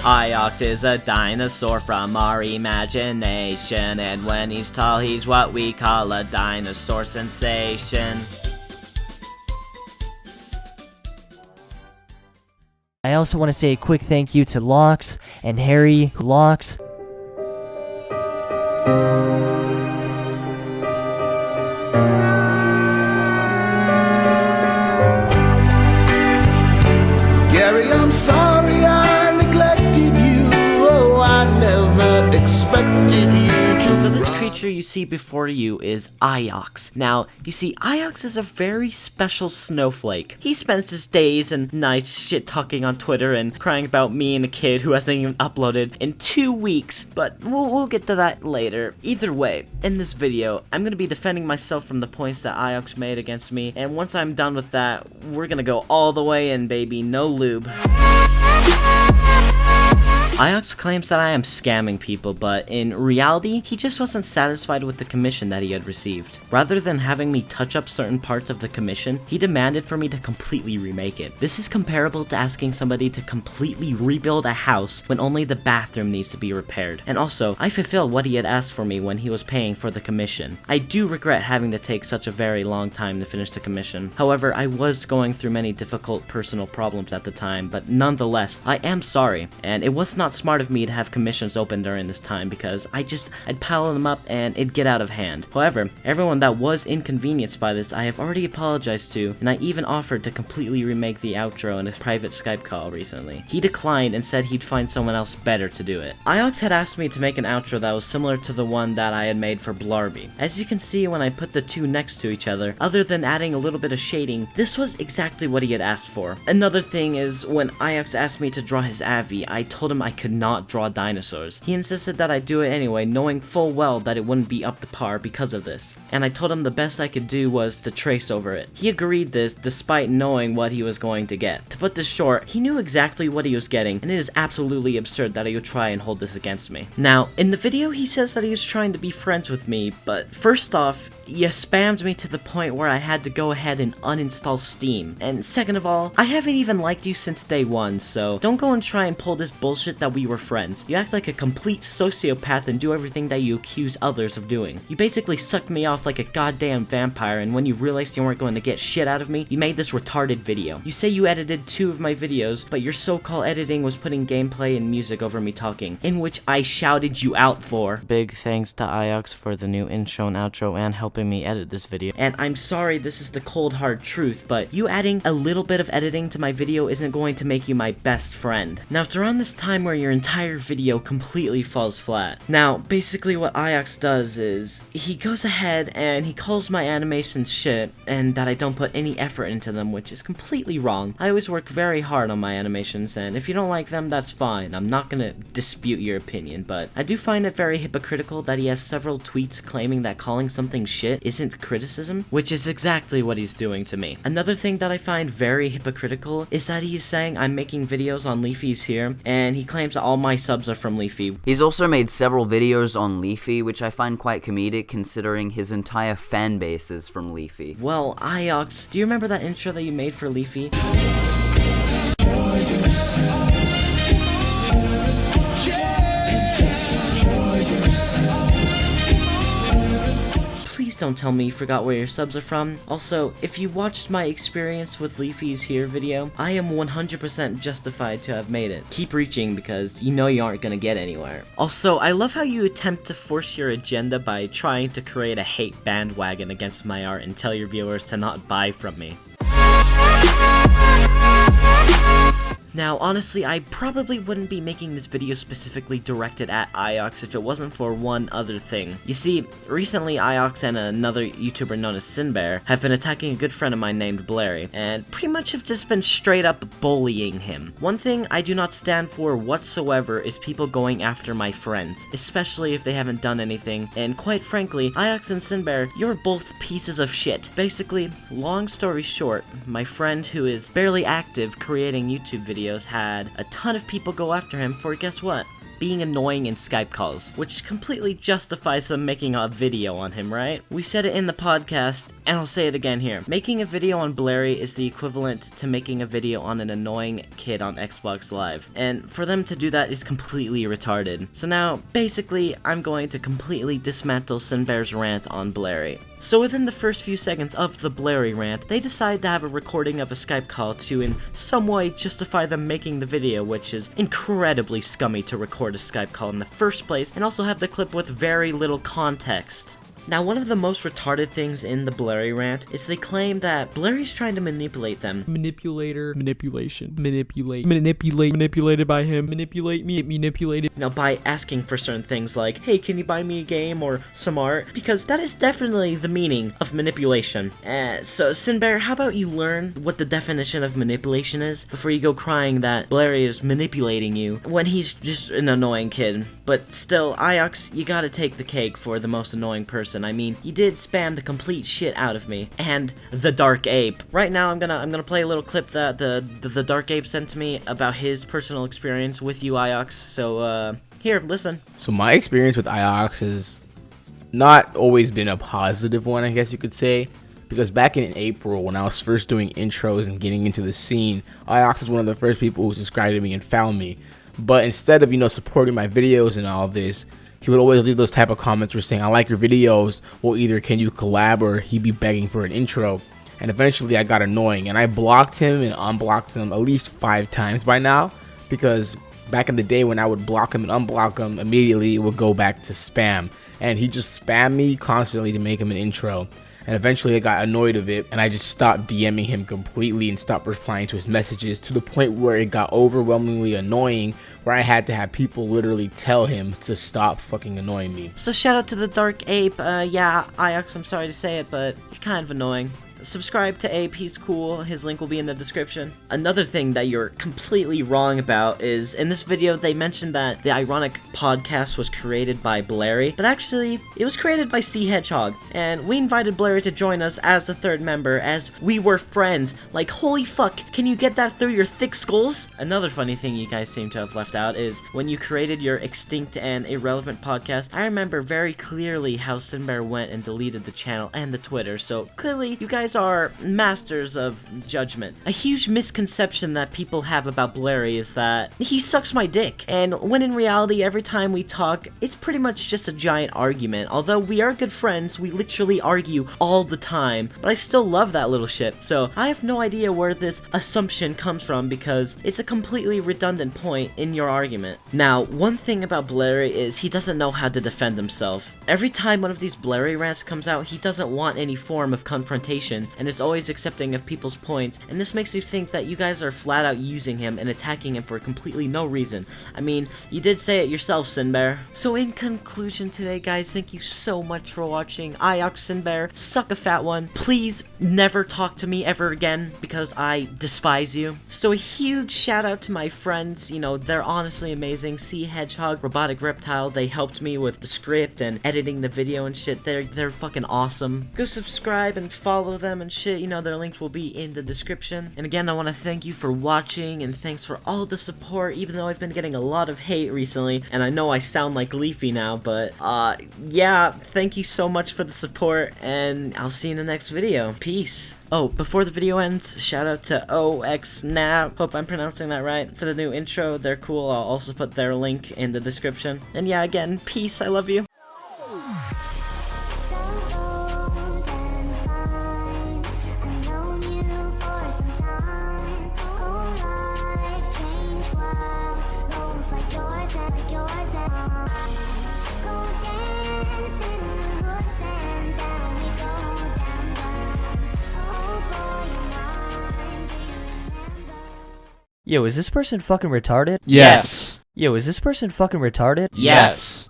Iox is a dinosaur from our imagination, and when he's tall, he's what we call a dinosaur sensation. I also want to say a quick thank you to Lox and Harry. Lox. Gary, I'm sorry I neglected you. Oh, I never expected you to. So this creature you see before you is Iox. Now, you see, Iox is a very special snowflake. He spends his days and nights shit-talking on Twitter and crying about me and a kid who hasn't even uploaded in 2 weeks, but we'll get to that later. Either way, in this video, I'm gonna be defending myself from the points that Iox made against me, and once I'm done with that, we're gonna go all the way in, baby, no lube. Iox claims that I am scamming people, but in reality, he just wasn't satisfied with the commission that he had received. Rather than having me touch up certain parts of the commission, he demanded for me to completely remake it. This is comparable to asking somebody to completely rebuild a house when only the bathroom needs to be repaired. And also, I fulfilled what he had asked for me when he was paying for the commission. I do regret having to take such a very long time to finish the commission. However, I was going through many difficult personal problems at the time, but nonetheless, I am sorry, and it was not smart of me to have commissions open during this time because I'd pile them up and it'd get out of hand. However, everyone that was inconvenienced by this I have already apologized to, and I even offered to completely remake the outro in a private Skype call recently. He declined and said he'd find someone else better to do it. Iox had asked me to make an outro that was similar to the one that I had made for Blarby. As you can see when I put the two next to each other, other than adding a little bit of shading, this was exactly what he had asked for. Another thing is, when Iox asked me to draw his Avi, I told him I could not draw dinosaurs. He insisted that I do it anyway, knowing full well that it wouldn't be up to par because of this. And I told him the best I could do was to trace over it. He agreed this despite knowing what he was going to get. To put this short, he knew exactly what he was getting, and it is absolutely absurd that he would try and hold this against me. Now, in the video he says that he was trying to be friends with me, but first off, you spammed me to the point where I had to go ahead and uninstall Steam. And second of all, I haven't even liked you since day one, so don't go and try and pull this bullshit that we were friends. You act like a complete sociopath and do everything that you accuse others of doing. You basically sucked me off like a goddamn vampire, and when you realized you weren't going to get shit out of me, you made this retarded video. You say you edited 2 of my videos, but your so-called editing was putting gameplay and music over me talking, in which I shouted you out for. Big thanks to Iox for the new intro and outro and helping me edit this video. And I'm sorry this is the cold hard truth, but you adding a little bit of editing to my video isn't going to make you my best friend. Now, it's around this time where your entire video completely falls flat. Now, basically what Iox does is, he goes ahead and he calls my animations shit, and that I don't put any effort into them, which is completely wrong. I always work very hard on my animations, and if you don't like them, that's fine. I'm not gonna dispute your opinion, but I do find it very hypocritical that he has several tweets claiming that calling something shit isn't criticism, which is exactly what he's doing to me. Another thing that I find very hypocritical is that he's saying I'm making videos on Leafy's here, and he claims that all my subs are from Leafy. He's also made several videos on Leafy, which I find quite comedic considering his entire fan base is from Leafy. Well, Iox, do you remember that intro that you made for Leafy? Please don't tell me you forgot where your subs are from. Also, if you watched my experience with Leafy's here video, I am 100% justified to have made it. Keep reaching because you know you aren't gonna get anywhere. Also, I love how you attempt to force your agenda by trying to create a hate bandwagon against my art and tell your viewers to not buy from me. Now, honestly, I probably wouldn't be making this video specifically directed at Iox if it wasn't for one other thing. You see, recently Iox and another YouTuber known as Sinbear have been attacking a good friend of mine named Blairy, and pretty much have just been straight up bullying him. One thing I do not stand for whatsoever is people going after my friends, especially if they haven't done anything, and quite frankly, Iox and Sinbear, you're both pieces of shit. Basically, long story short, my friend who is barely active creating YouTube videos had a ton of people go after him for, guess what? being annoying in Skype calls, which completely justifies them making a video on him, right? We said it in the podcast, and I'll say it again here. Making a video on Blairy is the equivalent to making a video on an annoying kid on Xbox Live, and for them to do that is completely retarded. So now, basically, I'm going to completely dismantle Sinbear's rant on Blairy. So within the first few seconds of the Blairy rant, they decide to have a recording of a Skype call to in some way justify them making the video, which is incredibly scummy to record a Skype call in the first place, and also have the clip with very little context. Now, one of the most retarded things in the Blairy rant is they claim that Blairy's trying to manipulate them. Manipulator, manipulation, manipulated by him, manipulate me, manipulated. Now, by asking for certain things like, hey, can you buy me a game or some art? Because that is definitely the meaning of manipulation. So, Sinbear, how about you learn what the definition of manipulation is before you go crying that Blairy is manipulating you when he's just an annoying kid. But still, Iox, you gotta take the cake for the most annoying person. I mean, you did spam the complete shit out of me. And the Dark Ape. Right now, I'm gonna play a little clip that the Dark Ape sent to me about his personal experience with you, Iox. So, here, listen. So my experience with Iox has not always been a positive one, I guess you could say. Because back in April, when I was first doing intros and getting into the scene, Iox is one of the first people who subscribed to me and found me. But instead of, supporting my videos and all this, he would always leave those type of comments where saying, I like your videos, or either can you collab, or he'd be begging for an intro. And eventually I got annoying, and I blocked him and unblocked him at least 5 times by now, because back in the day when I would block him and unblock him, immediately it would go back to spam. And he just spammed me constantly to make him an intro. And eventually I got annoyed of it, and I just stopped DMing him completely and stopped replying to his messages, to the point where it got overwhelmingly annoying, where I had to have people literally tell him to stop fucking annoying me. So shout out to the Dark Ape. Yeah, Iox, I'm sorry to say it, but you're kind of annoying. Subscribe to Ape, he's cool, his link will be in the description. Another thing that you're completely wrong about is, in this video they mentioned that the ironic podcast was created by Blairy, but actually, it was created by C Hedgehog, and we invited Blairy to join us as the 3rd member, as we were friends. Like, holy fuck, can you get that through your thick skulls? Another funny thing you guys seem to have left out is, when you created your extinct and irrelevant podcast, I remember very clearly how Sinbear went and deleted the channel and the Twitter, so clearly, you guys are masters of judgment. A huge misconception that people have about Blairy is that he sucks my dick, and when in reality every time we talk it's pretty much just a giant argument. Although we are good friends, we literally argue all the time, but I still love that little shit. So I have no idea where this assumption comes from, because it's a completely redundant point in your argument. Now, one thing about Blairy is he doesn't know how to defend himself. Every time one of these Blairy rants comes out, he doesn't want any form of confrontation, and is always accepting of people's points, and this makes you think that you guys are flat out using him and attacking him for completely no reason. I mean, you did say it yourself, Sinbear. So in conclusion today, guys, thank you so much for watching. Iox Sinbear, suck a fat one. Please never talk to me ever again, because I despise you. So a huge shout out to my friends, they're honestly amazing. C Hedgehog, Robotic Reptile, they helped me with the script and editing the video and shit. They're fucking awesome. Go subscribe and follow them and shit, their links will be in the description. And again, I want to thank you for watching, and thanks for all the support, even though I've been getting a lot of hate recently, and I know I sound like Leafy now, but yeah, thank you so much for the support, and I'll see you in the next video. Peace. Oh, before the video ends, shout out to OXNAP, hope I'm pronouncing that right, for the new intro. They're cool. I'll also put their link in the description. And yeah, again, peace, I love you. Yo, is this person fucking retarded? Yes. Yo, is this person fucking retarded? Yes.